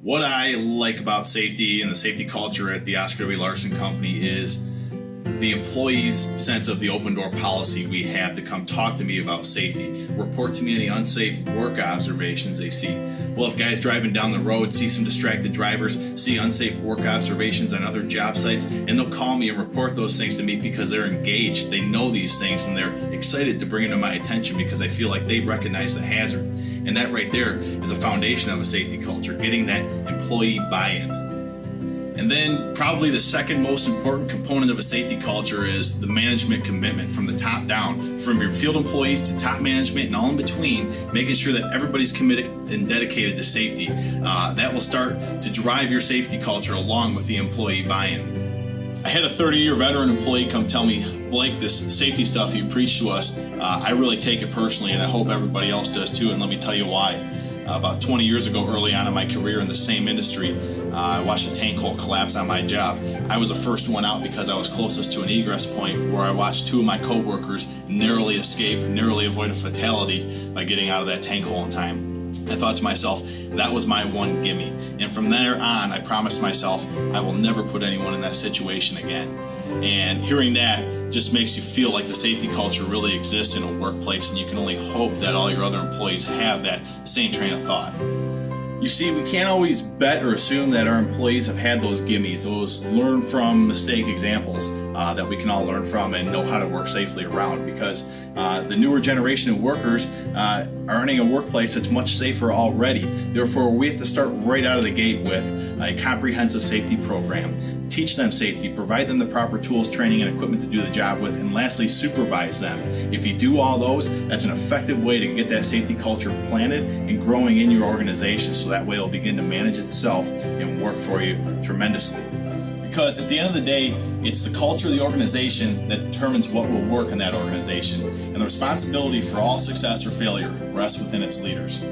What I like about safety and the safety culture at the Oscar W. Larson Company is the employees' sense of the open door policy we have to come talk to me about safety, report to me any unsafe work observations they see. Well, if guys driving down the road see some distracted drivers, see unsafe work observations on other job sites, and they'll call me and report those things to me because they're engaged. They know these things and they're excited to bring them to my attention because they feel like they recognize the hazard. And that right there is a foundation of a safety culture, getting that employee buy-in. And then probably the second most important component of a safety culture is the management commitment from the top down, from your field employees to top management and all in between, making sure that everybody's committed and dedicated to safety. That will start to drive your safety culture along with the employee buy-in. I had a 30-year veteran employee come tell me, Blake, this safety stuff you preach to us, I really take it personally, and I hope everybody else does too, and let me tell you why. About 20 years ago, early on in my career in the same industry, I watched a tank hole collapse on my job. I was the first one out because I was closest to an egress point where I watched two of my co-workers narrowly escape, narrowly avoid a fatality by getting out of that tank hole in time. I thought to myself, that was my one gimme. And from there on, I promised myself I will never put anyone in that situation again. And hearing that just makes you feel like the safety culture really exists in a workplace, and you can only hope that all your other employees have that same train of thought. You see, we can't always bet or assume that our employees have had those gimmies, those learn from mistake examples that we can all learn from and know how to work safely around, because the newer generation of workers are earning a workplace that's much safer already. Therefore, we have to start right out of the gate with a comprehensive safety program. Teach them safety, provide them the proper tools, training, and equipment to do the job with, and lastly, supervise them. If you do all those, that's an effective way to get that safety culture planted and growing in your organization, so that way it'll begin to manage itself and work for you tremendously. Because at the end of the day, it's the culture of the organization that determines what will work in that organization, and the responsibility for all success or failure rests within its leaders.